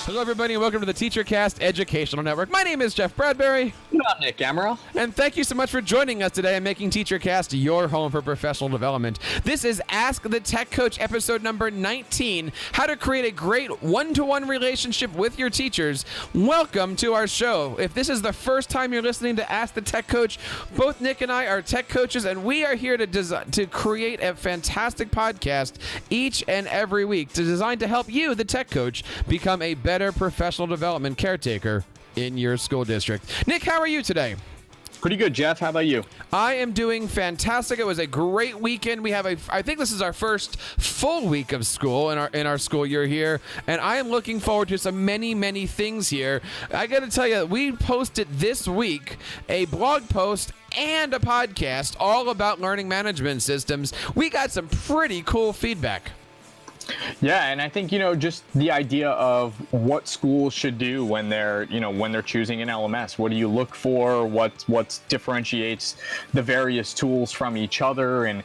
Hello, everybody, and welcome to the TeacherCast Educational Network. My name is Jeff Bradbury. I'm Nick Amaral. And thank you so much for joining us today and making TeacherCast your home for professional development. This is Ask the Tech Coach, episode number 19, how to create a great one-to-one relationship with your teachers. Welcome to our show. If this is the first time you're listening to Ask the Tech Coach, both Nick and I are tech coaches, and we are here to create a fantastic podcast each and every week designed to help you, the tech coach, become a better professional development caretaker in your school district. Nick, how are you today? Pretty good, Jeff. How about you? I am doing fantastic. It was a great weekend. I think this is our first full week of school in our school year here, and I am looking forward to some many things here. I got to tell you, we posted this week a blog post and a podcast all about learning management systems. We got some pretty cool feedback. Yeah, and I think, just the idea of what schools should do when they're choosing an LMS. What do you look for? What differentiates the various tools from each other, and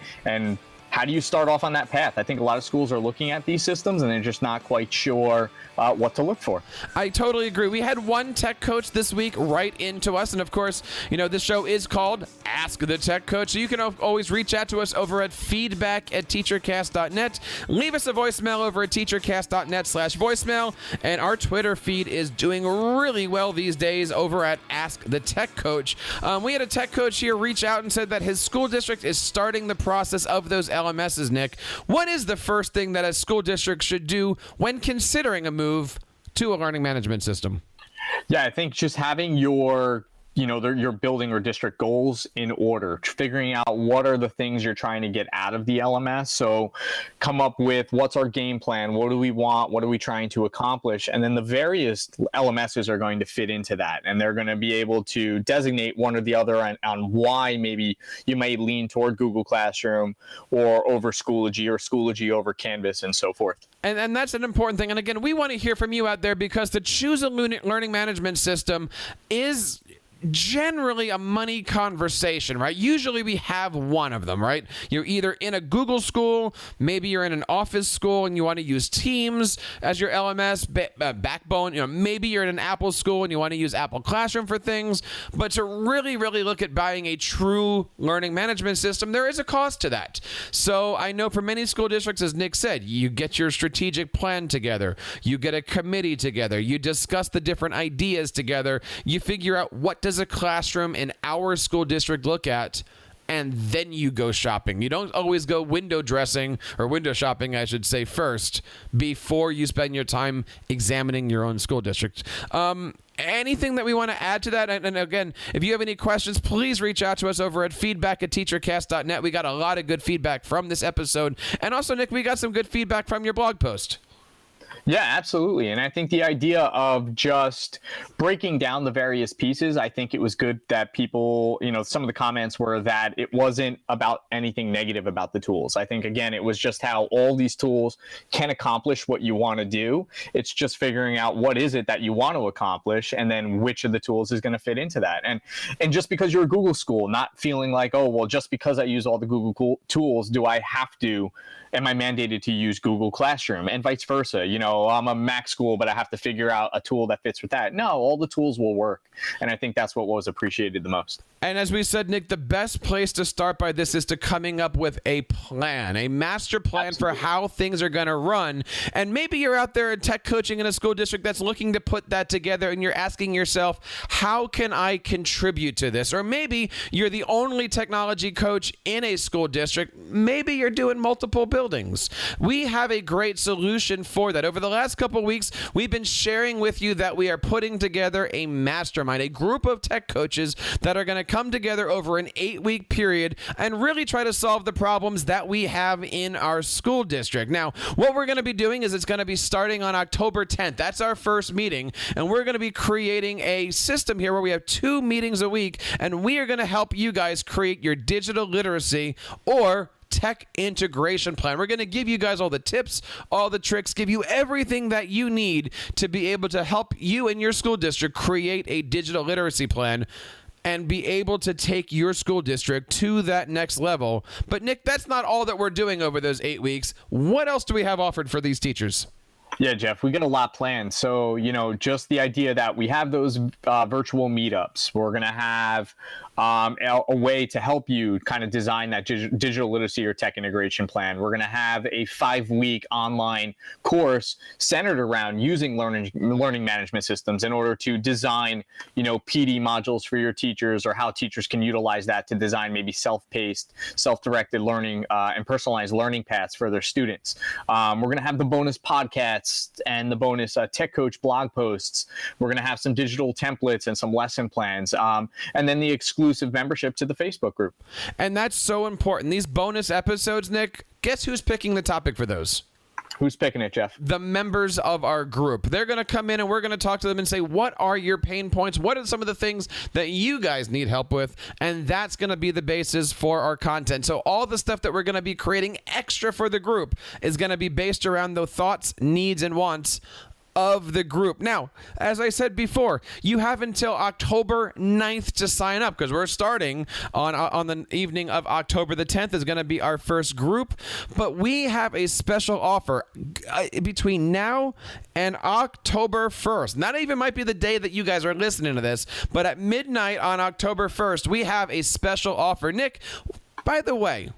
how do you start off on that path? I think a lot of schools are looking at these systems and they're just not quite sure what to look for. I totally agree. We had one tech coach this week write into us, and of course, this show is called Ask the Tech Coach, so you can always reach out to us over at feedback@teachercast.net. Leave us a voicemail over at teachercast.net/voicemail, and our Twitter feed is doing really well these days over at Ask the Tech Coach. We had a tech coach here reach out and said that his school district is starting the process of those LMSs, Nick. What is the first thing that a school district should do when considering a move to a learning management system? Yeah, I think just having your building or district goals in order, figuring out what are the things you're trying to get out of the LMS. So come up with what's our game plan, what do we want, what are we trying to accomplish, and then the various LMSs are going to fit into that, and they're going to be able to designate one or the other on why maybe you may lean toward Google Classroom or over Schoology or Schoology over Canvas and so forth. And that's an important thing. And again, we want to hear from you out there, because to choose a learning management system is generally a money conversation, right? Usually we have one of them, right? You're either in a Google school, maybe you're in an Office school and you want to use Teams as your LMS backbone. Maybe you're in an Apple school and you want to use Apple Classroom for things. But to really look at buying a true learning management system, there is a cost to that. So I know for many school districts, as Nick said, you get your strategic plan together, you get a committee together, you discuss the different ideas together, you figure out what does a classroom in our school district look at, and then you go shopping. You don't always go window shopping, I should say, first, before you spend your time examining your own school district. Anything that we want to add to that? And again, if you have any questions, please reach out to us over at feedback@teachercast.net. We got a lot of good feedback from this episode. And also, Nick, we got some good feedback from your blog post. Yeah, absolutely. And I think the idea of just breaking down the various pieces, I think it was good that people, some of the comments were that it wasn't about anything negative about the tools. I think, again, it was just how all these tools can accomplish what you want to do. It's just figuring out what is it that you want to accomplish, and then which of the tools is going to fit into that. And just because you're a Google school, not feeling like, oh, well, just because I use all the Google tools, am I mandated to use Google Classroom, and vice versa? I'm a Mac school, but I have to figure out a tool that fits with that. No, all the tools will work. And I think that's what was appreciated the most. And as we said, Nick, the best place to start by this is to coming up with a plan, a master plan Absolutely. For how things are going to run. And maybe you're out there in tech coaching in a school district that's looking to put that together, and you're asking yourself, how can I contribute to this? Or maybe you're the only technology coach in a school district. Maybe you're doing multiple buildings. We have a great solution for that. Over the last couple of weeks, we've been sharing with you that we are putting together a mastermind, a group of tech coaches that are going to come together over an 8-week period and really try to solve the problems that we have in our school district. Now, what we're going to be doing is it's going to be starting on October 10th. That's our first meeting, and we're going to be creating a system here where we have 2 meetings a week, and we are going to help you guys create your digital literacy or tech integration plan. We're going to give you guys all the tips, all the tricks, give you everything that you need to be able to help you and your school district create a digital literacy plan. and be able to take your school district to that next level. But Nick, that's not all that we're doing over those 8 weeks. What else do we have offered for these teachers? Yeah, Jeff, we got a lot planned. So, just the idea that we have those virtual meetups. We're going to have a way to help you kind of design that digital literacy or tech integration plan. We're going to have a 5-week online course centered around using learning management systems in order to design, PD modules for your teachers, or how teachers can utilize that to design maybe self-paced, self-directed learning and personalized learning paths for their students. We're going to have the bonus podcasts and the bonus Tech Coach blog posts. We're going to have some digital templates and some lesson plans, and then the exclusive membership to the Facebook group. And that's so important. These bonus episodes, Nick, guess who's picking the topic for those? Who's picking it, Jeff? The members of our group. They're going to come in and we're going to talk to them and say, what are your pain points? What are some of the things that you guys need help with? And that's going to be the basis for our content. So all the stuff that we're going to be creating extra for the group is going to be based around the thoughts, needs, and wants of the group. Now, as I said before, you have until October 9th to sign up, because we're starting on the evening of October the 10th is going to be our first group. But we have a special offer between now and October 1st. That even might be the day that you guys are listening to this, but at midnight on October 1st, we have a special offer. Nick, by the way,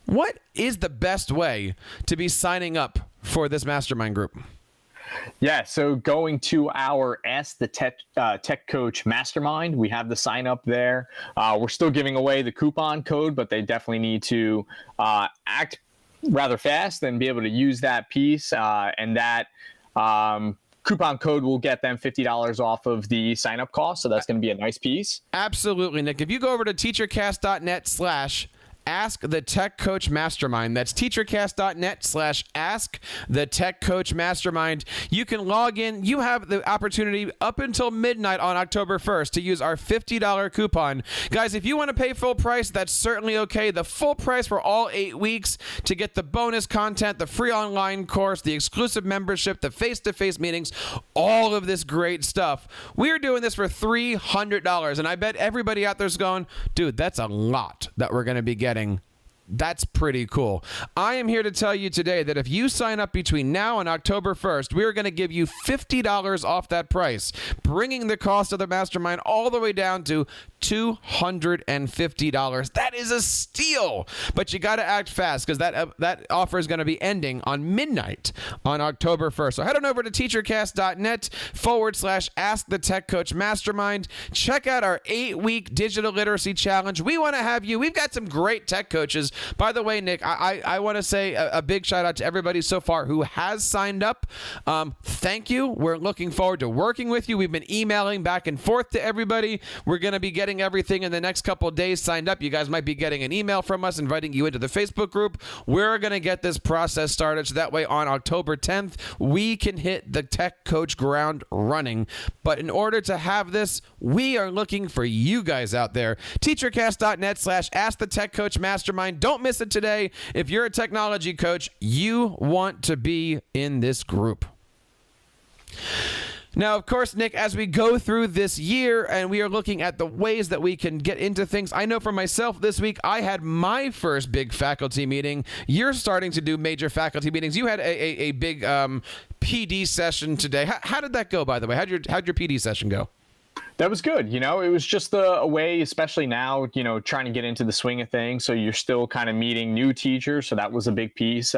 what is the best way to be signing up for this mastermind group? Yeah, so going to our Ask the Tech Coach Mastermind, we have the sign up there. We're still giving away the coupon code, but they definitely need to act rather fast and be able to use that piece. And that coupon code will get them $50 off of the sign up cost. So that's going to be a nice piece. Absolutely, Nick. If you go over to teachercast.net/Ask the Tech Coach Mastermind. That's teachercast.net/Ask the Tech Coach Mastermind. You can log in. You have the opportunity up until midnight on October 1st to use our $50 coupon. Guys, if you want to pay full price, that's certainly okay. The full price for all 8 weeks to get the bonus content, the free online course, the exclusive membership, the face-to-face meetings, all of this great stuff. We're doing this for $300. And I bet everybody out there's going, dude, that's a lot that we're going to be getting. That's pretty cool. I am here to tell you today that if you sign up between now and October 1st, we're going to give you $50 off that price, bringing the cost of the mastermind all the way down to $250. That is a steal, but you got to act fast, because that offer is going to be ending on midnight on October 1st. So head on over to teachercast.net/Ask the Tech Coach Mastermind. Check out our 8-week digital literacy challenge. We want to have you. We've got some great tech coaches. By the way, Nick, I want to say a big shout out to everybody so far who has signed up. Thank you. We're looking forward to working with you. We've been emailing back and forth to everybody. We're going to be getting everything in the next couple of days signed up. You guys might be getting an email from us inviting you into the Facebook group. We're going to get this process started so that way on October 10th, we can hit the Tech Coach ground running. But in order to have this, we are looking for you guys out there. Teachercast.net/Ask the Tech Coach Mastermind. Don't miss it today. If you're a technology coach, you want to be in this group. Now, of course, Nick, as we go through this year and we are looking at the ways that we can get into things, I know for myself this week, I had my first big faculty meeting. You're starting to do major faculty meetings. You had a big PD session today. How did that go, by the way? How'd your PD session go? That was good. It was just a way, especially now, trying to get into the swing of things. So you're still kind of meeting new teachers. So that was a big piece,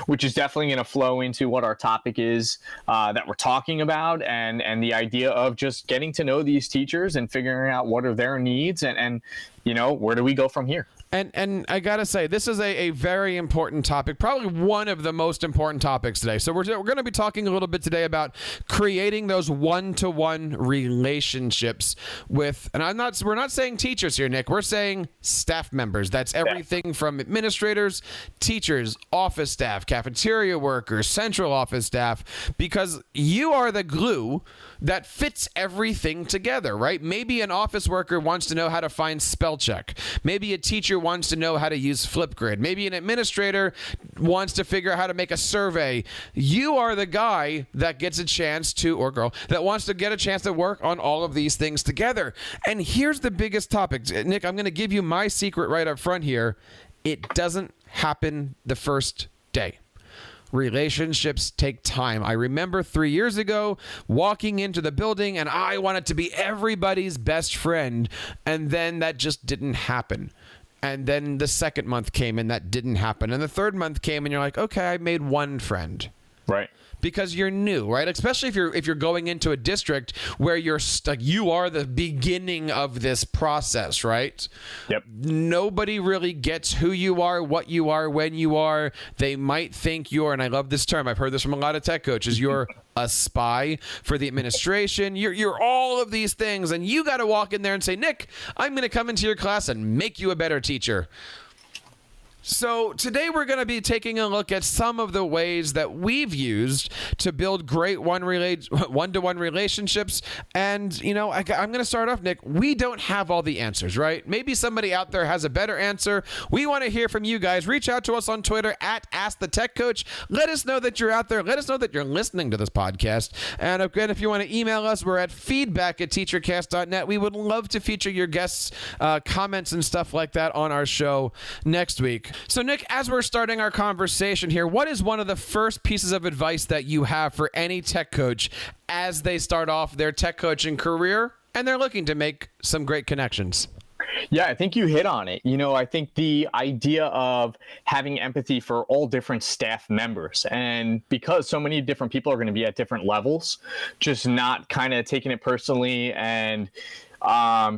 which is definitely going to flow into what our topic is that we're talking about, and the idea of just getting to know these teachers and figuring out what are their needs and where do we go from here? And I got to say, this is a very important topic, probably one of the most important topics today. So we're going to be talking a little bit today about creating those one-to-one relationships with, and we're not saying teachers here, Nick. We're saying staff members. That's everything from administrators, teachers, office staff, cafeteria workers, central office staff, because you are the glue that fits everything together, right? Maybe an office worker wants to know how to find spell check. Maybe a teacher wants to know how to use Flipgrid. Maybe an administrator wants to figure out how to make a survey. You are the guy that gets a chance to, or girl, that wants to get a chance to work on all of these these things together. And here's the biggest topic. Nick, I'm going to give you my secret right up front here. It doesn't happen the first day. Relationships take time. I remember 3 years ago walking into the building and I wanted to be everybody's best friend. And then that just didn't happen. And then the second month came and that didn't happen. And the third month came and you're like, okay, I made one friend. Right. Because you're new, right? Especially if you're going into a district where you are the beginning of this process, right? Yep. Nobody really gets who you are, what you are, when you are. They might think you're, and I love this term, I've heard this from a lot of tech coaches, you're a spy for the administration. You're all of these things, and you got to walk in there and say, Nick, I'm going to come into your class and make you a better teacher. So today we're going to be taking a look at some of the ways that we've used to build great one-to-one relationships. And, you know, I'm going to start off, Nick. We don't have all the answers, right? Maybe somebody out there has a better answer. We want to hear from you guys. Reach out to us on Twitter at AskTheTechCoach. Let us know that you're out there. Let us know that you're listening to this podcast. And again, if you want to email us, we're at feedback@teachercast.net. We would love to feature your guests' comments and stuff like that on our show next week. So, Nick, as we're starting our conversation here, what is one of the first pieces of advice that you have for any tech coach as they start off their tech coaching career and they're looking to make some great connections? Yeah, I think you hit on it. You know, I think the idea of having empathy for all different staff members, and because so many different people are going to be at different levels, just not kind of taking it personally. And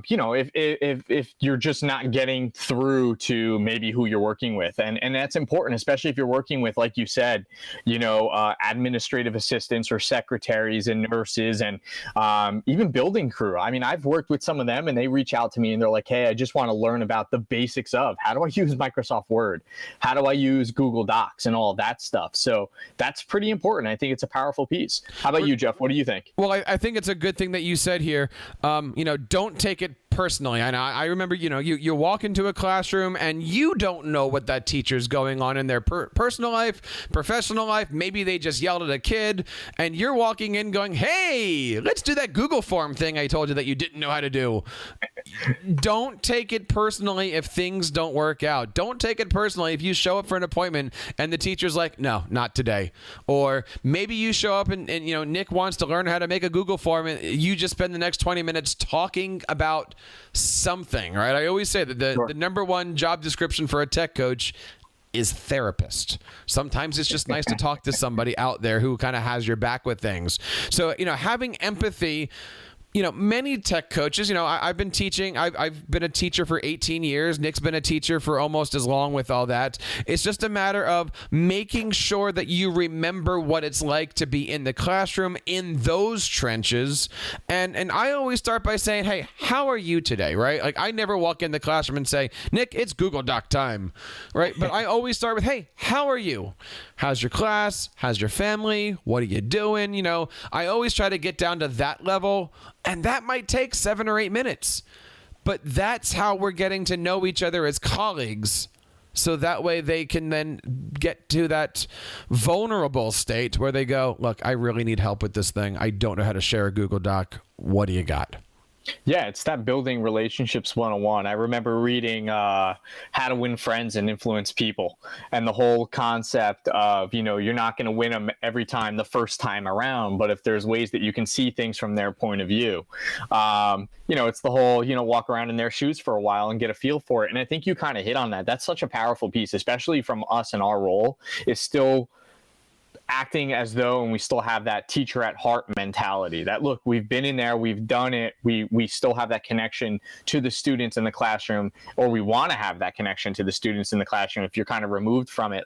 you know, if you're just not getting through to maybe who you're working with, and that's important, especially if you're working with, like you said, you know, administrative assistants or secretaries and nurses and even building crew. I mean, I've worked with some of them and they reach out to me and they're like, hey, I just want to learn about the basics of how do I use Microsoft Word? How do I use Google Docs and all of that stuff? So that's pretty important. I think it's a powerful piece. How about you, Jeff? What do you think? Well, I think it's a good thing that you said here. You know, don't take it personally. I remember, you know, you walk into a classroom and you don't know what that teacher's going on in their personal life, professional life. Maybe they just yelled at a kid and you're walking in going, hey, let's do that Google form thing I told you that you didn't know how to do. Don't take it personally if things don't work out. Don't take it personally if you show up for an appointment and the teacher's like, no, not today. Or maybe you show up and you know, Nick wants to learn how to make a Google form and you just spend the next 20 minutes talking about something, right? I always say that the number one job description for a tech coach is therapist. Sometimes it's just nice to talk to somebody out there who kind of has your back with things. So, you know, having empathy. You know, many tech coaches, you know, I've been teaching. I've been a teacher for 18 years. Nick's been a teacher for almost as long with all that. It's just a matter of making sure that you remember what it's like to be in the classroom, in those trenches. And I always start by saying, hey, how are you today, right? Like, I never walk in the classroom and say, Nick, it's Google Doc time, right? But I always start with, hey, how are you? How's your class? How's your family? What are you doing? You know, I always try to get down to that level. And that might take 7 or 8 minutes. But that's how we're getting to know each other as colleagues. So that way they can then get to that vulnerable state where they go, look, I really need help with this thing. I don't know how to share a Google Doc. What do you got? Yeah, it's that building relationships 101. I remember reading How to Win Friends and Influence People, and the whole concept of, you know, you're not going to win them every time the first time around, but if there's ways that you can see things from their point of view, you know, it's the whole, you know, walk around in their shoes for a while and get a feel for it. And I think you kind of hit on that. That's such a powerful piece, especially from us in our role, is still acting as though, and we still have that teacher at heart mentality that, look, we've been in there, we've done it, we still have that connection to the students in the classroom, or we want to have that connection to the students in the classroom if you're kind of removed from it,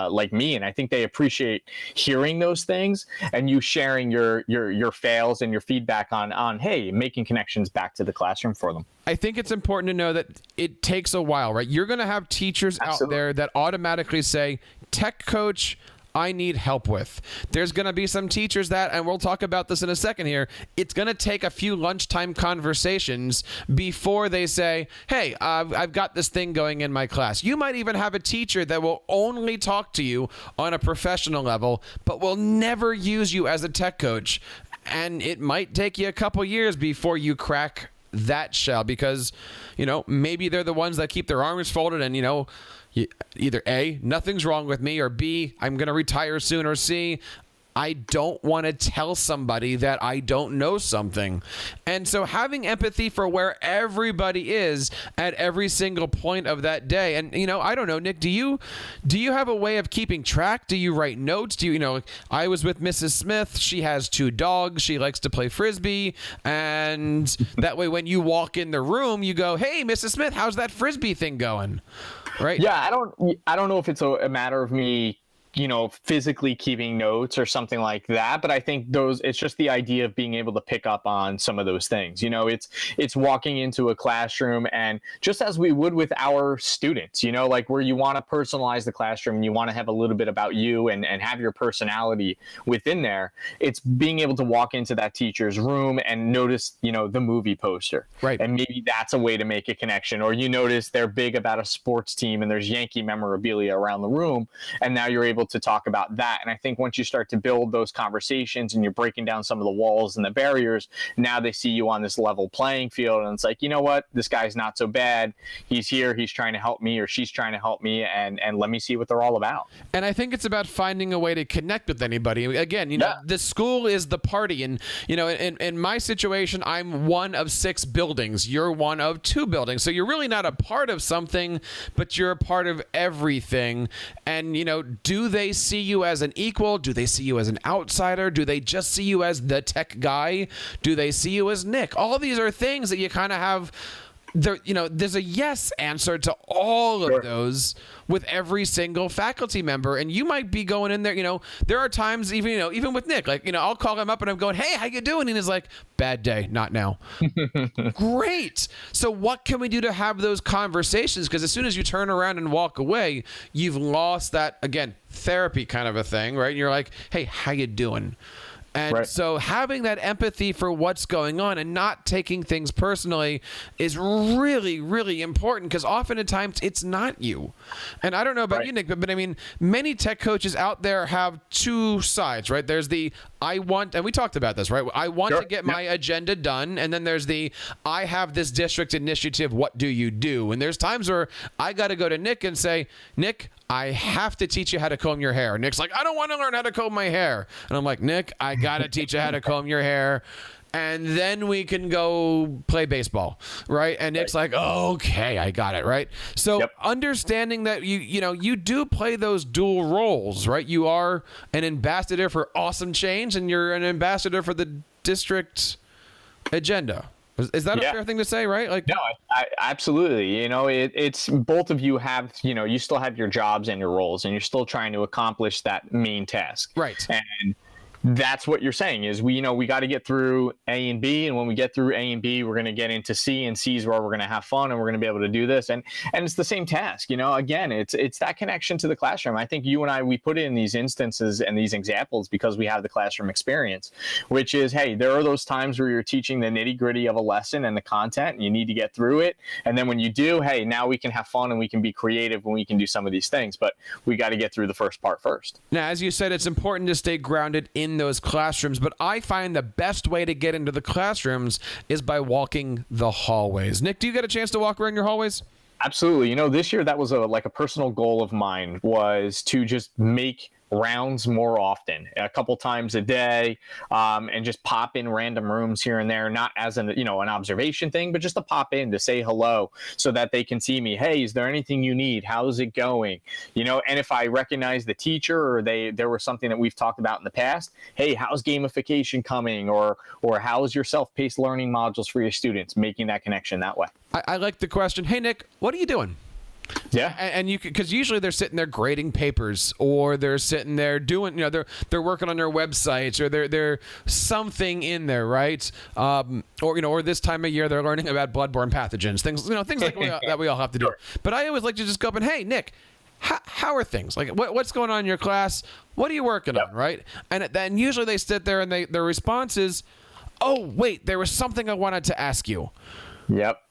like me. And I think they appreciate hearing those things and you sharing your fails and your feedback on hey, making connections back to the classroom for them. I think it's important to know that it takes a while, right? You're going to have teachers Absolutely. out there that automatically say, tech coach, I need help with. There's going to be some teachers that, and we'll talk about this in a second here, it's going to take a few lunchtime conversations before they say, hey, I've got this thing going in my class. You might even have a teacher that will only talk to you on a professional level, but will never use you as a tech coach And it might take you a couple years before you crack that shell, because, maybe they're the ones that keep their arms folded and, either A, nothing's wrong with me, or B, I'm going to retire soon, or C, I don't want to tell somebody that I don't know something. And so having empathy for where everybody is at every single point of that day. And, I don't know, Nick, do you have a way of keeping track? Do you write notes? Do you, I was with Mrs. Smith. She has 2 dogs. She likes to play Frisbee. And that way, when you walk in the room, you go, hey, Mrs. Smith, how's that Frisbee thing going? Right? Yeah, I don't know if it's a matter of me physically keeping notes or something like that. But I think it's just the idea of being able to pick up on some of those things. It's walking into a classroom, and just as we would with our students, like where you want to personalize the classroom and you want to have a little bit about you and have your personality within there. It's being able to walk into that teacher's room and notice, the movie poster. Right. And maybe that's a way to make a connection. Or you notice they're big about a sports team and there's Yankee memorabilia around the room. And now you're able to talk about that. And I think once you start to build those conversations and you're breaking down some of the walls and the barriers, now they see you on this level playing field, and it's like, you know what, this guy's not so bad. He's here, he's trying to help me, or she's trying to help me, and let me see what they're all about. And I think it's about finding a way to connect with anybody. Again, the school is the party, and in my situation, I'm one of 6 buildings. You're one of 2 buildings. So you're really not a part of something, but you're a part of everything. And do they see you as an equal? Do they see you as an outsider? Do they just see you as the tech guy? Do they see you as Nick? All these are things that you kind of have there. There's a yes answer to all of those with every single faculty member. And you might be going in there, there are times even with Nick, like, I'll call him up and I'm going, hey, how you doing? And he's like, bad day, not now. Great. So what can we do to have those conversations? Because as soon as you turn around and walk away, you've lost that, again, therapy kind of a thing, right? And you're like, hey, how you doing? And so having that empathy for what's going on and not taking things personally is really, really important, because often at times it's not you. And I don't know about you, Nick, but I mean, many tech coaches out there have 2 sides, right? There's the I want, and we talked about this, right? I want to get my agenda done. And then there's the I have this district initiative. What do you do? And there's times where I got to go to Nick and say, Nick, I have to teach you how to comb your hair. Nick's like, I don't want to learn how to comb my hair. And I'm like, Nick, I got to teach you how to comb your hair. And then we can go play baseball, right? And Nick's like, okay, I got it, right? So understanding that you do play those dual roles, right? You are an ambassador for awesome change, and you're an ambassador for the district agenda. Is that a fair thing to say, right? Like, no, I absolutely. It's both of you have, you still have your jobs and your roles, and you're still trying to accomplish that main task. Right. And that's what you're saying is we got to get through A and B. And when we get through A and B, we're going to get into C, and C is where we're going to have fun and we're going to be able to do this. And it's the same task, again, it's that connection to the classroom. I think you and I, we put in these instances and these examples because we have the classroom experience, which is, hey, there are those times where you're teaching the nitty gritty of a lesson and the content, and you need to get through it. And then when you do, hey, now we can have fun and we can be creative when we can do some of these things, but we got to get through the first part first. Now, as you said, it's important to stay grounded in those classrooms, but I find the best way to get into the classrooms is by walking the hallways. Nick, do you get a chance to walk around your hallways? Absolutely. This year that was a personal goal of mine, was to just make rounds more often, a couple times a day, and just pop in random rooms here and there, not as an observation thing, but just to pop in to say hello so that they can see me. Hey, is there anything you need? How's it going? And if I recognize the teacher, or there was something that we've talked about in the past, hey, how's gamification coming? Or how's your self-paced learning modules for your students? Making that connection that way. I like the question. Hey, Nick, what are you doing? Yeah. And you because usually they're sitting there grading papers, or they're sitting there doing, they're working on their websites, or they're something in there, right? Or this time of year they're learning about bloodborne pathogens, things like that we all have to do. But I always like to just go up and, hey, Nick, how are things? Like, what's going on in your class? What are you working on, right? And then usually they sit there and their response is, oh, wait, there was something I wanted to ask you. Yep.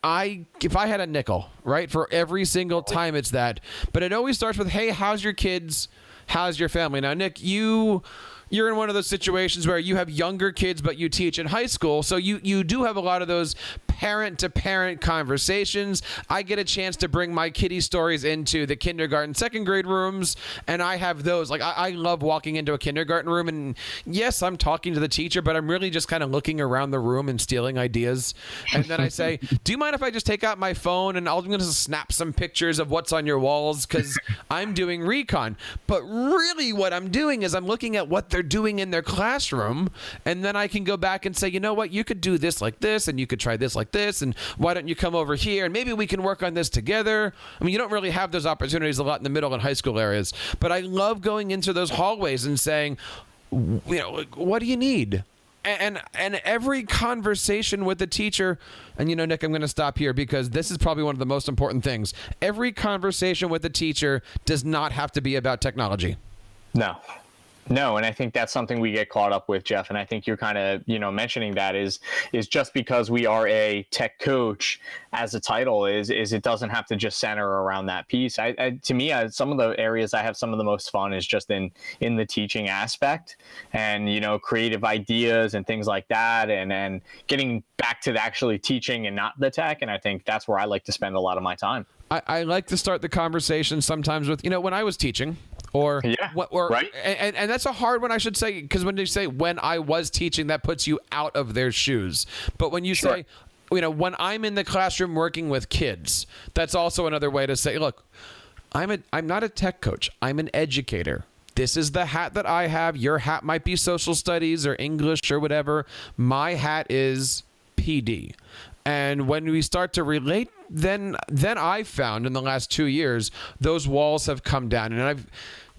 If I had a nickel, right, for every single time it's that, but it always starts with, hey, how's your kids? How's your family? Now, Nick, you you're in one of those situations where you have younger kids, but you teach in high school. So you do have a lot of those parent-to-parent conversations. I get a chance to bring my kiddie stories into the kindergarten, second grade rooms, and I have those. Like, I love walking into a kindergarten room, and yes, I'm talking to the teacher, but I'm really just kind of looking around the room and stealing ideas. And then I say, do you mind if I just take out my phone and I'm going to snap some pictures of what's on your walls, because I'm doing recon. But really what I'm doing is I'm looking at what they're doing in their classroom, and then I can go back and say, you know what, you could do this like this, and you could try this like this, and why don't you come over here, and maybe we can work on this together. I mean, you don't really have those opportunities a lot in the middle and high school areas, but I love going into those hallways and saying, you know, what do you need? And every conversation with the teacher, and you know, Nick, I'm going to stop here because this is probably one of the most important things. Every conversation with the teacher does not have to be about technology. No, and I think that's something we get caught up with, Jeff. And I think you're kind of, you know, mentioning that is just because we are a tech coach as a title is it doesn't have to just center around that piece. To me, some of the areas I have some of the most fun is just in the teaching aspect, and, you know, creative ideas and things like that, and getting back to actually teaching and not the tech. And I think that's where I like to spend a lot of my time. I like to start the conversation sometimes with, you know, when I was teaching. Or right. And that's a hard one, I should say, because when you say when I was teaching, that puts you out of their shoes. But when you say, you know, when I'm in the classroom working with kids, that's also another way to say, look, I'm not a tech coach. I'm an educator. This is the hat that I have. Your hat might be social studies or English or whatever. My hat is PD. And when we start to relate, then I've found in the last 2 years, those walls have come down. And I've,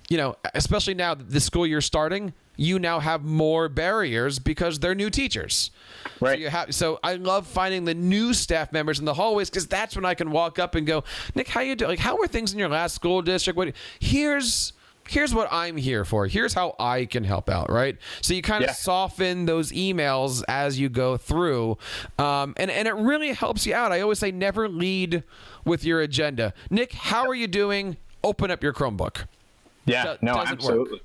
you know, especially now the school year starting, you now have more barriers because they're new teachers. Right. So I love finding the new staff members in the hallways, because that's when I can walk up and go, Nick, how you doing? Like, how were things in your last school district? Here's what I'm here for. Here's how I can help out, right? So you kind of soften those emails as you go through, and it really helps you out. I always say never lead with your agenda. Nick, how are you doing? Open up your Chromebook. Yeah, no, absolutely. Work.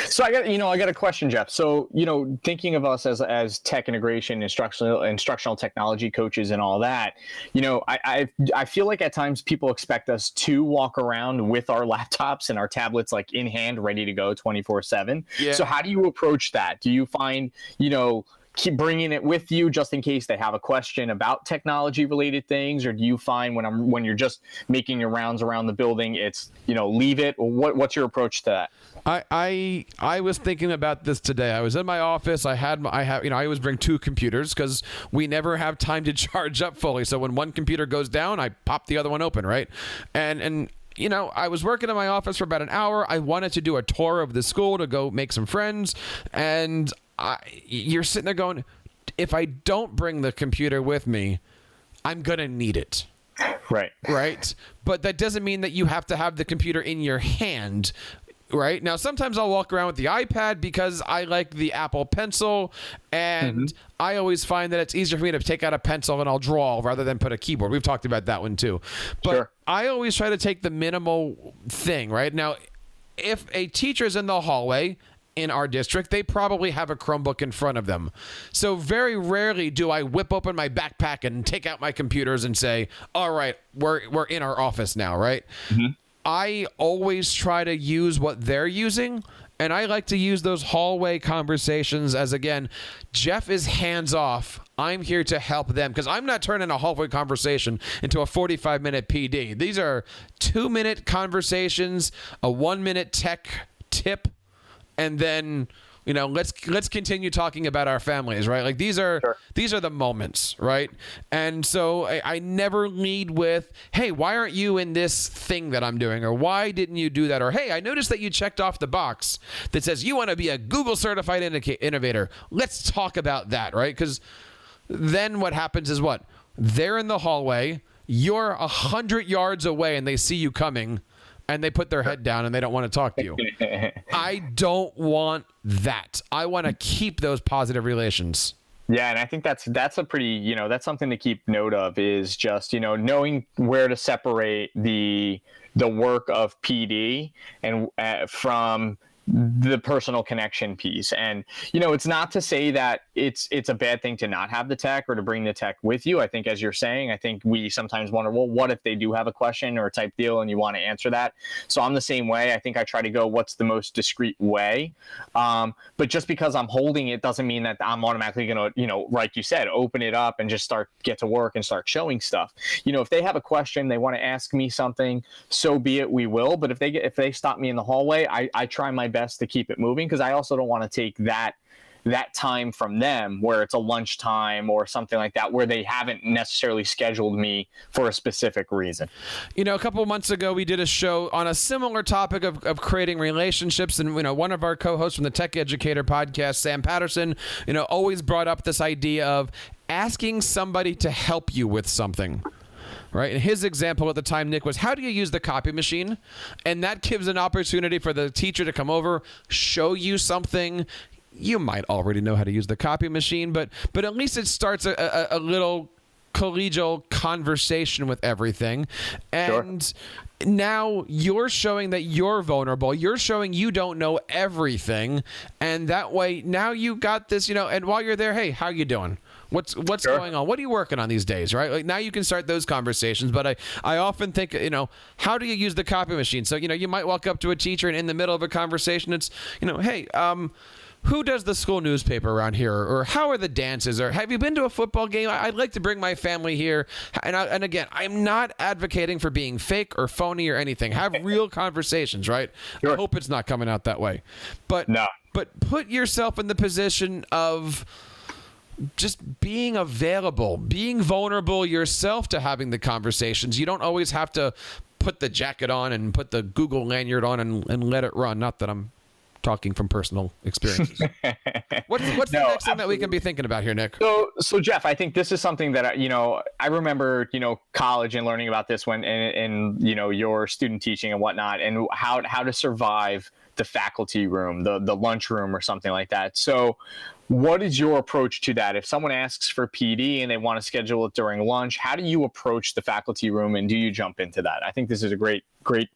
So I got a question, Jeff. So, you know, thinking of us as tech integration, instructional technology coaches and all that, you know, I feel like at times people expect us to walk around with our laptops and our tablets like in hand, ready to go 24/7. Yeah. So how do you approach that? Do you find, you know, keep bringing it with you just in case they have a question about technology related things, or do you find when you're just making your rounds around the building, it's, you know, leave it? Or what's your approach to that? I was thinking about this today. I was in my office. I always bring 2 computers because we never have time to charge up fully. So when one computer goes down, I pop the other one open, right? And you know, I was working in my office for about an hour. I wanted to do a tour of the school to go make some friends, and you're sitting there going, if I don't bring the computer with me, I'm gonna need it. Right. But that doesn't mean that you have to have the computer in your hand. Right. Now, sometimes I'll walk around with the iPad because I like the Apple Pencil, and I always find that it's easier for me to take out a pencil and I'll draw rather than put a keyboard. We've talked about that one too. But I always try to take the minimal thing. Right. Now, if a teacher's in the hallway in our district, they probably have a Chromebook in front of them. So very rarely do I whip open my backpack and take out my computers and say, all right, we're in our office now. Right. I always try to use what they're using, and I like to use those hallway conversations as, again, Jeff is hands off. I'm here to help them, because I'm not turning a hallway conversation into a 45-minute PD. These are 2-minute conversations, a 1-minute tech tip, and then, you know, let's continue talking about our families, right? Like these are the moments, right? And so I never lead with, hey, why aren't you in this thing that I'm doing? Or why didn't you do that? Or, hey, I noticed that you checked off the box that says you want to be a Google certified innovator. Let's talk about that, right? Because then what happens is what? They're in the hallway, you're 100 yards away, and they see you coming, and they put their head down and they don't want to talk to you. I don't want that. I want to keep those positive relations. Yeah, and I think that's a pretty, you know, that's something to keep note of, is just, you know, knowing where to separate the work of PD and from the personal connection piece. And, it's not to say that it's a bad thing to not have the tech or to bring the tech with you. I think, as you're saying, I think we sometimes wonder, well, what if they do have a question or a type deal and you want to answer that? So I'm the same way. I think I try to go, what's the most discreet way? But just because I'm holding it doesn't mean that I'm automatically going to, like you said, open it up and just get to work and start showing stuff. If they have a question, they want to ask me something, so be it, we will. But if they stop me in the hallway, I try my best to keep it moving, because I also don't want to take that time from them where it's a lunchtime or something like that, where they haven't necessarily scheduled me for a specific reason. A couple of months ago, we did a show on a similar topic of creating relationships. And, one of our co-hosts from the Tech Educator podcast, Sam Patterson, always brought up this idea of asking somebody to help you with something. Right. And his example at the time, Nick, was, how do you use the copy machine? And that gives an opportunity for the teacher to come over, show you something. You might already know how to use the copy machine, but at least it starts a little collegial conversation with everything. And sure. Now you're showing that you're vulnerable. You're showing you don't know everything. And that way, now you got this, and while you're there, hey, how you doing? What's sure. going on? What are you working on these days, right? Like, now you can start those conversations. But I often think, how do you use the copy machine? So, you might walk up to a teacher and in the middle of a conversation, it's, hey, who does the school newspaper around here? Or how are the dances? Or have you been to a football game? I'd like to bring my family here. And again, I'm not advocating for being fake or phony or anything. Have real conversations, right? Sure. I hope it's not coming out that way. But put yourself in the position of just being available, being vulnerable yourself to having the conversations. You don't always have to put the jacket on and put the Google lanyard on and let it run. Not that I'm talking from personal experiences. What's the next thing that we can be thinking about here, Nick? So Jeff, I think this is something that, I remember, college and learning about this when in your student teaching and whatnot, and how to survive the faculty room, the lunchroom or something like that. So what is your approach to that? If someone asks for PD and they want to schedule it during lunch, how do you approach the faculty room, and do you jump into that? I think this is a great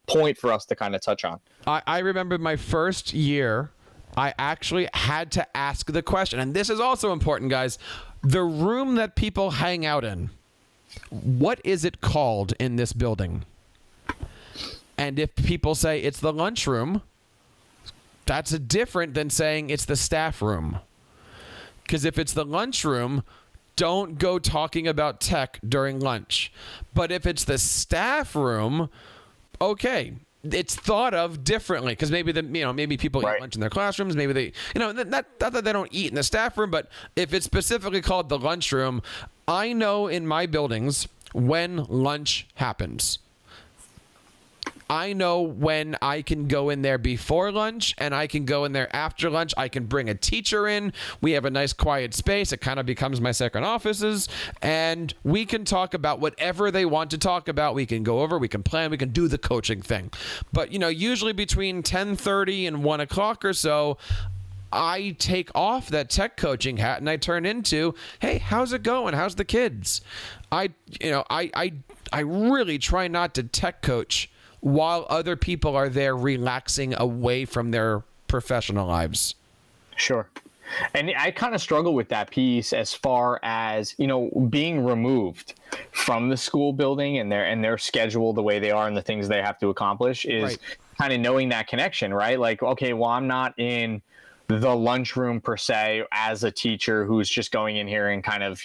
point for us to kind of touch on. I remember my first year, I actually had to ask the question, and this is also important, guys. The room that people hang out in, what is it called in this building? And if people say it's the lunchroom, that's different than saying it's the staff room. Because if it's the lunchroom, don't go talking about tech during lunch. But if it's the staff room, okay, it's thought of differently. Because maybe people eat lunch in their classrooms. Maybe they, not that they don't eat in the staff room, but if it's specifically called the lunchroom, I know in my buildings when lunch happens. I know when I can go in there before lunch and I can go in there after lunch. I can bring a teacher in. We have a nice quiet space. It kind of becomes my second offices, and we can talk about whatever they want to talk about. We can go over, we can plan, we can do the coaching thing. But, usually between 10:30 and 1 o'clock or so, I take off that tech coaching hat and I turn into, hey, how's it going? How's the kids? I really try not to tech coach while other people are there relaxing away from their professional lives. Sure. And I kind of struggle with that piece as far as, being removed from the school building and their schedule, the way they are and the things they have to accomplish is kind of knowing that connection, right? Like, okay, well, I'm not in the lunchroom per se as a teacher who's just going in here and kind of,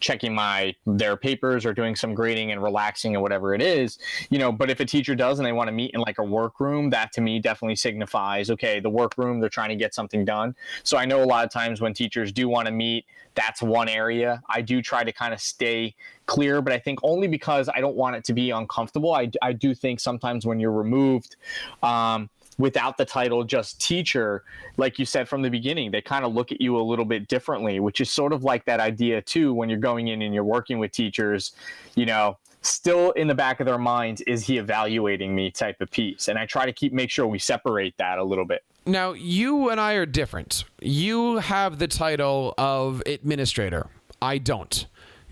checking their papers or doing some grading and relaxing and whatever it is, but if a teacher does and they want to meet in like a workroom, that to me definitely signifies, okay, the workroom, they're trying to get something done. So I know a lot of times when teachers do want to meet, that's one area. I do try to kind of stay clear, but I think only because I don't want it to be uncomfortable. I do think sometimes when you're removed, without the title just teacher, like you said from the beginning, they kind of look at you a little bit differently, which is sort of like that idea too, when you're going in and you're working with teachers, still in the back of their minds, is he evaluating me type of piece. And I try to make sure we separate that a little bit. Now, you and I are different. You have the title of administrator. I don't.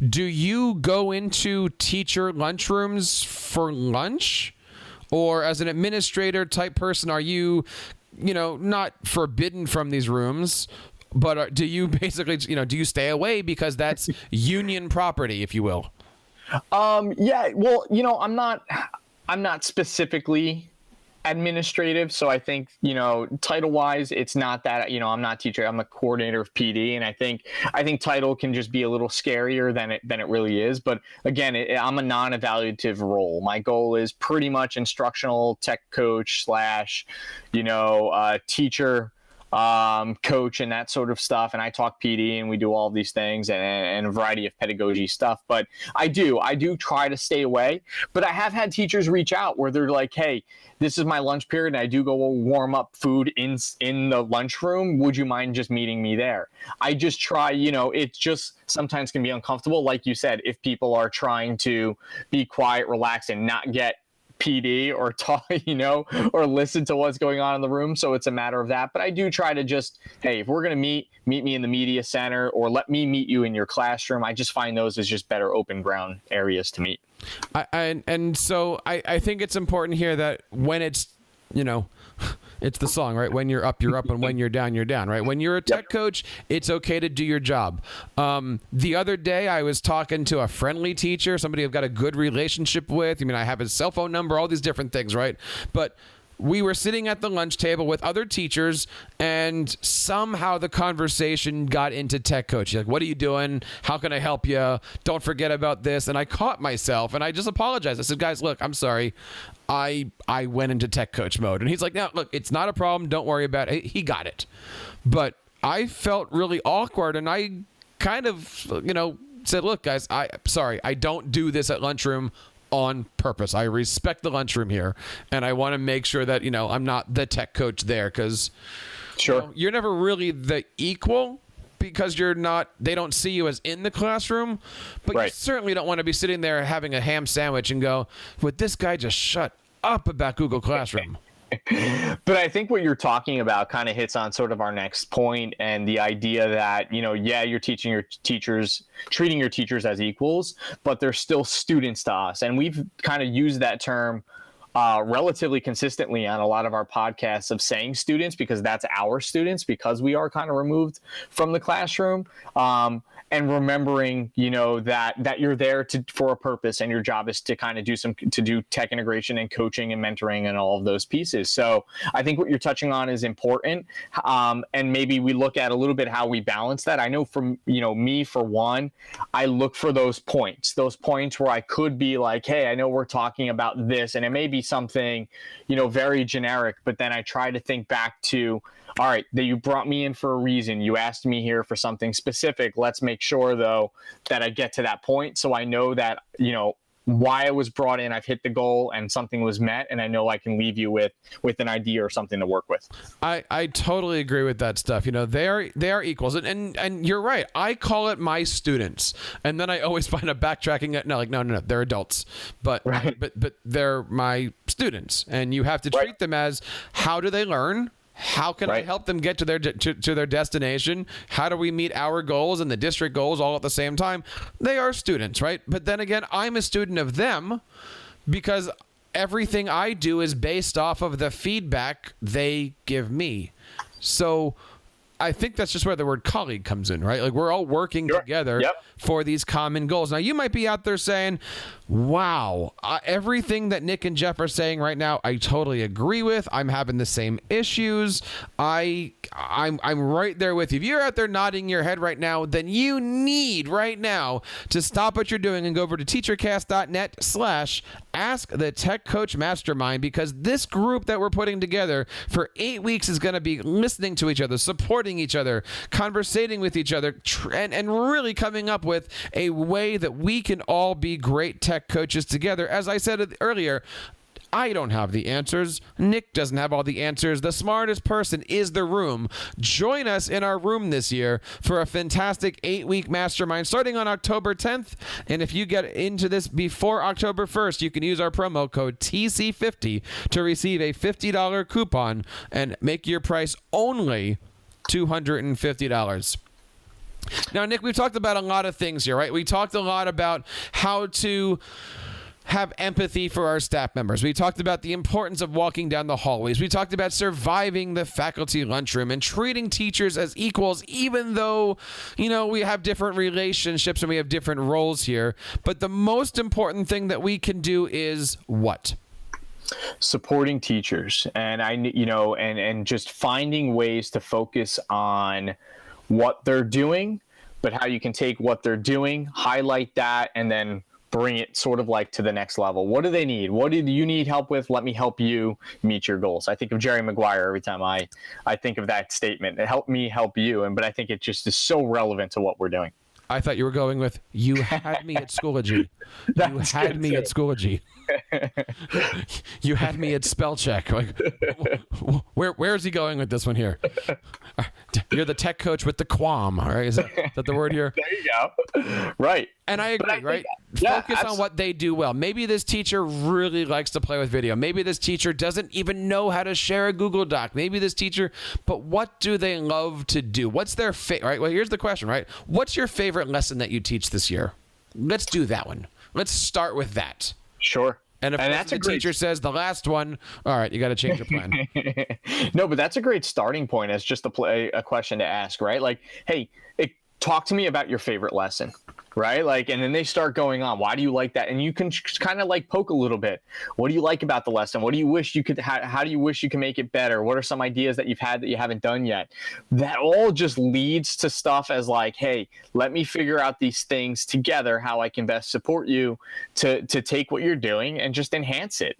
Do you go into teacher lunchrooms for lunch? Or as an administrator type person, are you not forbidden from these rooms, but do you basically, do you stay away because that's union property, if you will? Yeah, well, I'm not specifically administrative, so I think title wise it's not that. I'm not teacher, I'm a coordinator of PD, and I think title can just be a little scarier than it really is. But again, I'm a non-evaluative role. My goal is pretty much instructional tech coach slash teacher, coach, and that sort of stuff. And I talk PD, and we do all of these things and a variety of pedagogy stuff. But I do try to stay away. But I have had teachers reach out where they're like, hey, this is my lunch period, and I do go warm up food in the lunchroom. Would you mind just meeting me there? I just try, it just sometimes can be uncomfortable. Like you said, if people are trying to be quiet, relax, and not get PD or talk, or listen to what's going on in the room. So it's a matter of that. But I do try to just, hey, if we're going to meet me in the media center, or let me meet you in your classroom. I just find those as just better open ground areas to meet. So I think it's important here that when it's, it's the song, right? When you're up, and when you're down, right? When you're a tech coach, it's okay to do your job. The other day, I was talking to a friendly teacher, somebody I've got a good relationship with. I have his cell phone number, all these different things, right? But we were sitting at the lunch table with other teachers, and somehow the conversation got into tech coach. Like, what are you doing? How can I help you? Don't forget about this. And I caught myself, and I just apologized. I said, guys, look, I'm sorry. I went into tech coach mode. And he's like, no, look, it's not a problem. Don't worry about it. He got it. But I felt really awkward, and I kind of, said, look, guys, sorry, I don't do this at lunchroom on purpose. I respect the lunchroom here, and I want to make sure that, I'm not the tech coach there, because sure, you're never really the equal, because they don't see you as in the classroom, but right. You certainly don't want to be sitting there having a ham sandwich and go, would this guy just shut up about Google Classroom? But I think what you're talking about kind of hits on sort of our next point, and the idea that, you're treating your teachers as equals, but they're still students to us. And we've kind of used that term relatively consistently on a lot of our podcasts of saying students, because that's our students, because we are kind of removed from the classroom. And remembering, that you're there for a purpose, and your job is to kind of do tech integration and coaching and mentoring and all of those pieces. So I think what you're touching on is important. And maybe we look at a little bit how we balance that. I know from, me, for one, I look for those points where I could be like, hey, I know we're talking about this, and it may be something, very generic, but then I try to think back to, all right, that you brought me in for a reason. You asked me here for something specific. Let's make sure, though, that I get to that point, so I know that, why I was brought in, I've hit the goal and something was met, and I know I can leave you with an idea or something to work with. I totally agree with that stuff. They are equals, and you're right. I call it my students, and then I always find a backtracking. No, they're adults, but right. but they're my students, and you have to treat right. them as, how do they learn? How can I help them get to their destination? How do we meet our goals and the district goals all at the same time? They are students, right? But then again, I'm a student of them, because everything I do is based off of the feedback they give me. So I think that's just where the word colleague comes in, right? Like, we're all working together for these common goals. Now, you might be out there saying, wow, everything that Nick and Jeff are saying right now, I totally agree with. I'm having the same issues. I'm right there with you. If you're out there nodding your head right now, then you need right now to stop what you're doing and go over to teachercast.net/Ask the Tech Coach Mastermind, because this group that we're putting together for 8 weeks is going to be listening to each other, supporting each other, conversating with each other, and really coming up with a way that we can all be great tech coaches together. As I said earlier, I don't have the answers. Nick doesn't have all the answers. The smartest person is the room. Join us in our room this year for a fantastic 8-week mastermind starting on October 10th. And if you get into this before October 1st, you can use our promo code TC50 to receive a $50 coupon and make your price only $250. Now, Nick, we've talked about a lot of things here, right? We talked a lot about how to have empathy for our staff members. We talked about the importance of walking down the hallways. We talked about surviving the faculty lunchroom and treating teachers as equals, even though, we have different relationships and we have different roles here. But the most important thing that we can do is what? Supporting teachers, and and just finding ways to focus on what they're doing, but how you can take what they're doing, highlight that, and then bring it sort of like to the next level. What do they need? What do you need help with? Let me help you meet your goals. I think of Jerry Maguire every time I think of that statement. Help me help you. But I think it just is so relevant to what we're doing. I thought you were going with, you had me at Schoology. You had me at Schoology. You had me at spell check. Like, where's he going with this one here? You're the tech coach with the qualm, right? Is that the word here? There you go. Right. And I agree, right? Focus on what they do well. Maybe this teacher really likes to play with video. Maybe this teacher doesn't even know how to share a Google Doc. Maybe this teacher, but what do they love to do? What's their right? Well, here's the question, right? What's your favorite lesson that you teach this year? Let's do that one. Let's start with that. Sure. And if that's the teacher says the last one, all right, you got to change your plan. No, but that's a great starting point as just a question to ask, right? Like, hey, talk to me about your favorite lesson, right? Like, and then they start going on. Why do you like that? And you can kind of like poke a little bit. What do you like about the lesson? What do you wish you could? How do you wish you can make it better? What are some ideas that you've had that you haven't done yet? That all just leads to stuff as like, hey, let me figure out these things together, how I can best support you to take what you're doing and just enhance it.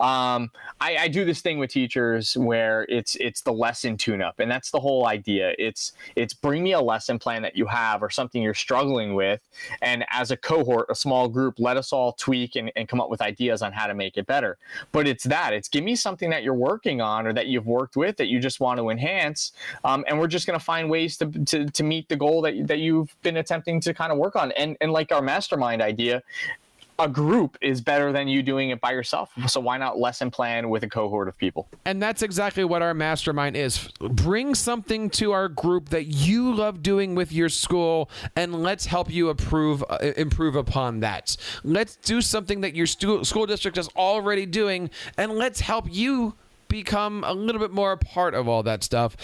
I do this thing with teachers where it's the lesson tune-up, and that's the whole idea. It's bring me a lesson plan that you have or something you're struggling with, and as a cohort, a small group, let us all tweak and come up with ideas on how to make it better. But it's give me something that you're working on or that you've worked with that you just want to enhance, and we're just going to find ways to meet the goal that you've been attempting to kind of work on. And like our mastermind idea, a group is better than you doing it by yourself. So why not lesson plan with a cohort of people? And that's exactly what our mastermind is. Bring something to our group that you love doing with your school, and let's help you improve upon that. Let's do something that your school district is already doing, and let's help you become a little bit more a part of all that stuff.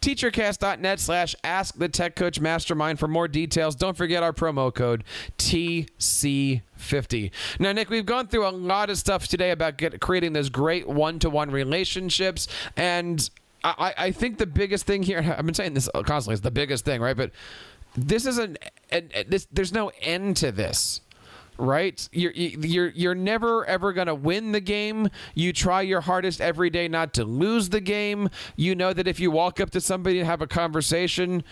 Teachercast.net/AskTheTechCoachMastermind for more details. Don't forget our promo code TC50. Now, Nick, we've gone through a lot of stuff today about creating those great one-to-one relationships, and I think the biggest thing here, I've been saying this constantly, it's the biggest thing, right? But this isn't, there's no end to this. Right? You're never ever going to win the game. You try your hardest every day not to lose the game. You know that if you walk up to somebody and have a conversation,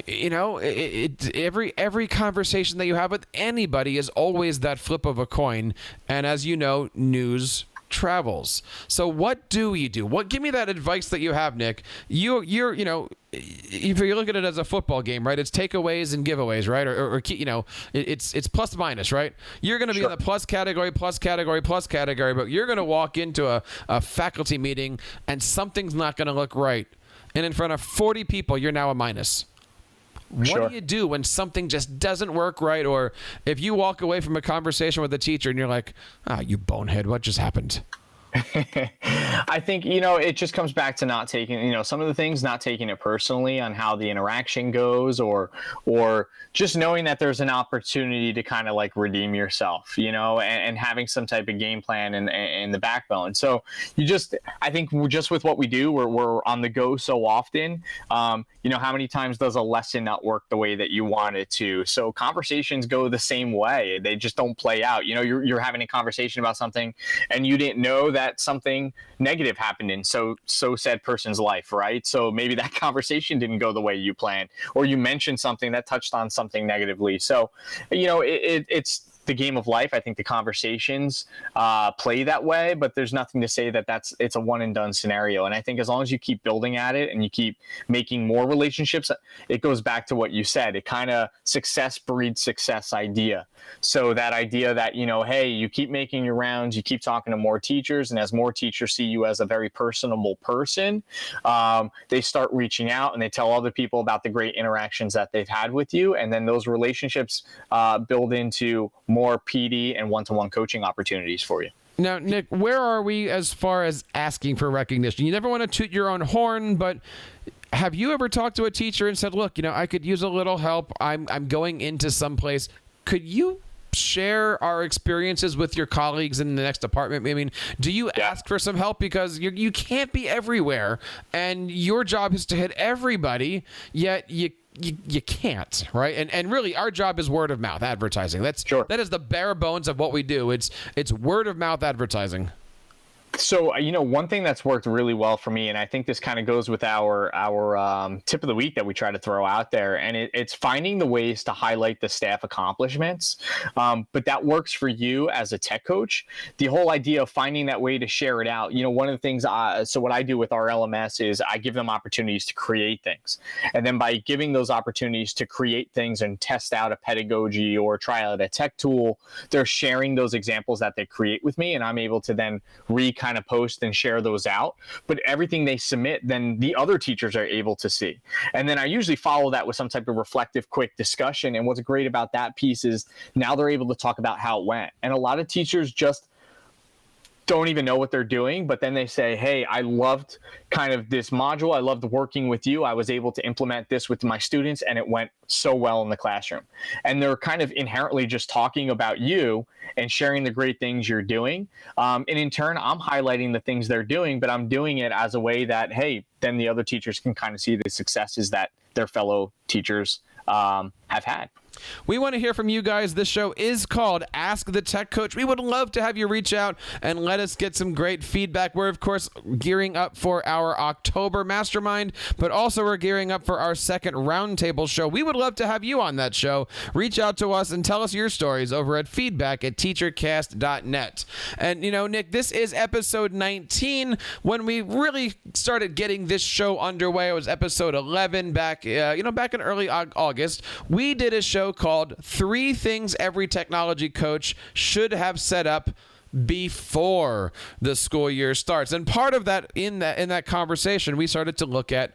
every conversation that you have with anybody is always that flip of a coin. And as you know, news travels. So what do you do? Give me that advice that you have, Nick. If you look at it as a football game, right? It's takeaways and giveaways, right? Or it's plus minus, right? You're going to be in the plus category, but you're going to walk into a faculty meeting and something's not going to look right. And in front of 40 people, you're now a minus. What do you do when something just doesn't work right? Or if you walk away from a conversation with a teacher and you're like, you bonehead, what just happened? I think, it just comes back to not taking, some of the things, not taking it personally on how the interaction goes, or just knowing that there's an opportunity to kind of like redeem yourself, and having some type of game plan in the backbone. So I think just with what we do, we're on the go so often. How many times does a lesson not work the way that you want it to? So conversations go the same way. They just don't play out. You're having a conversation about something and you didn't know that something negative happened in so said person's life, right? So maybe that conversation didn't go the way you planned, or you mentioned something that touched on something negatively. So, it's the game of life. I think the conversations play that way, but there's nothing to say that it's a one and done scenario. And I think as long as you keep building at it and you keep making more relationships, it goes back to what you said. It kind of success breeds success idea. So that idea that, hey, you keep making your rounds, you keep talking to more teachers, and as more teachers see you as a very personable person, they start reaching out and they tell other people about the great interactions that they've had with you. And then those relationships build into more PD and one-to-one coaching opportunities for you. Now, Nick, where are we as far as asking for recognition? You never want to toot your own horn, but have you ever talked to a teacher and said, look, I could use a little help. I'm going into someplace. Could you share our experiences with your colleagues in the next department? I mean, do you ask for some help? Because you can't be everywhere, and your job is to hit everybody, yet you can't, right? And really, our job is word of mouth advertising. That is the bare bones of what we do. It's word of mouth advertising. So, one thing that's worked really well for me, and I think this kind of goes with our tip of the week that we try to throw out there, and it's finding the ways to highlight the staff accomplishments. But that works for you as a tech coach. The whole idea of finding that way to share it out. One of the things, so what I do with our LMS is I give them opportunities to create things. And then by giving those opportunities to create things and test out a pedagogy or try out a tech tool, they're sharing those examples that they create with me, and I'm able to then kind of post and share those out. But everything they submit, then the other teachers are able to see. And then I usually follow that with some type of reflective, quick discussion. And what's great about that piece is now they're able to talk about how it went. And a lot of teachers just don't even know what they're doing, but then they say, hey, I loved kind of this module. I loved working with you. I was able to implement this with my students, and it went so well in the classroom. And they're kind of inherently just talking about you and sharing the great things you're doing. And in turn, I'm highlighting the things they're doing, but I'm doing it as a way that, hey, then the other teachers can kind of see the successes that their fellow teachers have had. We want to hear from you guys. This show is called Ask the Tech Coach. We would love to have you reach out and let us get some great feedback. We're, of course, gearing up for our October Mastermind, but also we're gearing up for our second roundtable show. We would love to have you on that show. Reach out to us and tell us your stories over at feedback@teachercast.net. And, Nick, this is episode 19. When we really started getting this show underway, it was episode 11 back in early August. We did a show called 3 Things Every Technology Coach Should Have Set Up Before the School Year Starts. And part of that, in that conversation, we started to look at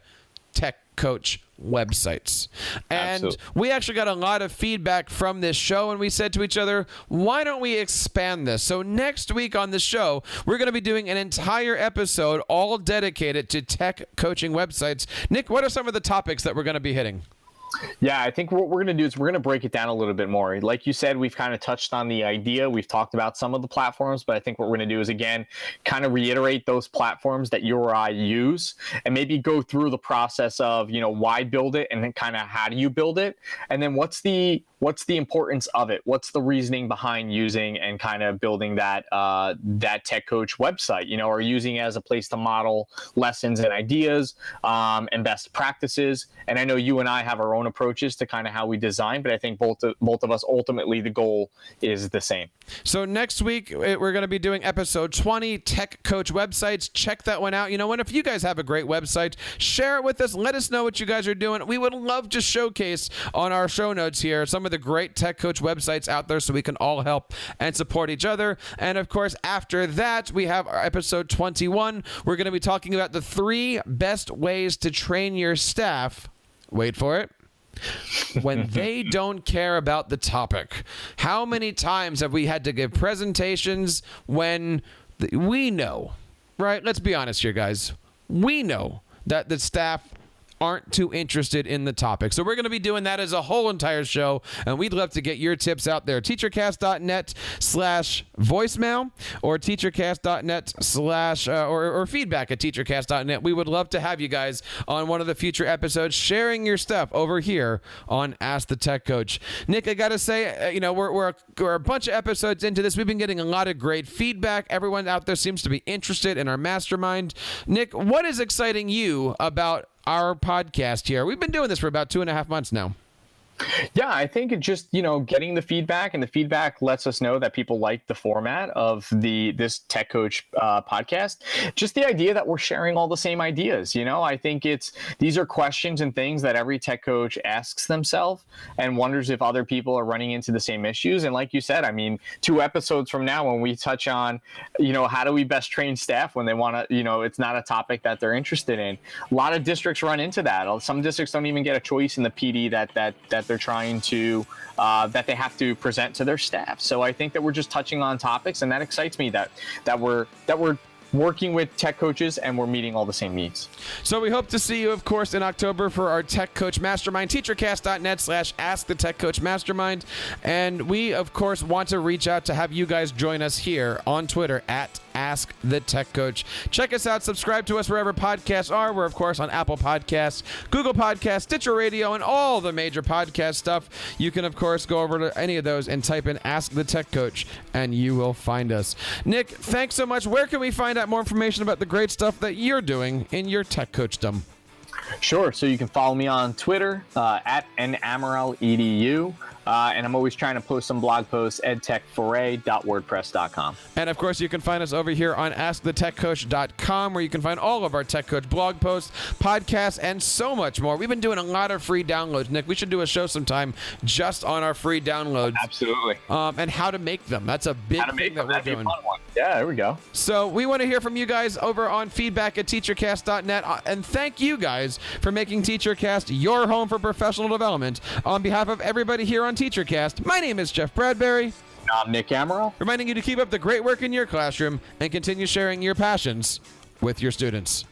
tech coach websites. And Absolutely. We actually got a lot of feedback from this show, and we said to each other, why don't we expand this? So next week on the show, we're going to be doing an entire episode all dedicated to tech coaching websites. Nick, what are some of the topics that we're going to be hitting? Yeah, I think what we're going to do is we're going to break it down a little bit more. Like you said, we've kind of touched on the idea. We've talked about some of the platforms, but I think what we're going to do is, again, kind of reiterate those platforms that you or I use and maybe go through the process of, why build it and then kind of how do you build it? And then what's the importance of it? What's the reasoning behind using and kind of building that tech coach website, or using it as a place to model lessons and ideas and best practices. And I know you and I have our own approaches to kind of how we design, but I think both of us, ultimately, the goal is the same. So next week, we're going to be doing episode 20, Tech Coach Websites. Check that one out. If you guys have a great website, share it with us. Let us know what you guys are doing. We would love to showcase on our show notes here some of the great Tech Coach websites out there so we can all help and support each other. And of course, after that, we have our episode 21. We're going to be talking about the 3 best ways to train your staff. Wait for it. When they don't care about the topic. How many times have we had to give presentations when we know, right? Let's be honest here, guys. We know that the staff aren't too interested in the topic. So we're going to be doing that as a whole entire show, and we'd love to get your tips out there. teachercast.net/voicemail or teachercast.net/ or feedback@teachercast.net. We would love to have you guys on one of the future episodes sharing your stuff over here on Ask the Tech Coach. Nick, I got to say, we're a bunch of episodes into this. We've been getting a lot of great feedback. Everyone out there seems to be interested in our mastermind. Nick, what is exciting you about our podcast here? We've been doing this for about 2.5 months now. Yeah, I think it just, getting the feedback, and the feedback lets us know that people like the format of this Tech Coach podcast. Just the idea that we're sharing all the same ideas. I think these are questions and things that every tech coach asks themselves and wonders if other people are running into the same issues. And like you said, 2 episodes from now, when we touch on, how do we best train staff when they want to, it's not a topic that they're interested in. A lot of districts run into that. Some districts don't even get a choice in the PD that they're trying to that they have to present to their staff. So I think that we're just touching on topics, and that excites me that we're working with tech coaches and we're meeting all the same needs. So we hope to see you, of course, in October for our Tech Coach Mastermind, teachercast.net/AskTheTechCoachMastermind. And we, of course, want to reach out to have you guys join us here on Twitter at Ask the Tech Coach. Check us out. Subscribe to us wherever podcasts are. We're, of course, on Apple Podcasts, Google Podcasts, Stitcher Radio, and all the major podcast stuff. You can, of course, go over to any of those and type in Ask the Tech Coach, and you will find us. Nick, thanks so much. Where can we find out more information about the great stuff that you're doing in your tech coachdom? Sure. So you can follow me on Twitter at namaral.edu. And I'm always trying to post some blog posts, edtechforay.wordpress.com. And, of course, you can find us over here on askthetechcoach.com, where you can find all of our Tech Coach blog posts, podcasts, and so much more. We've been doing a lot of free downloads. Nick, we should do a show sometime just on our free downloads. Absolutely. And how to make them. That's a big thing that we're doing. Yeah, there we go. So we want to hear from you guys over on feedback@teachercast.net. And thank you guys for making TeacherCast your home for professional development. On behalf of everybody here on TeacherCast, my name is Jeff Bradbury. I'm Nick Amaral. Reminding you to keep up the great work in your classroom and continue sharing your passions with your students.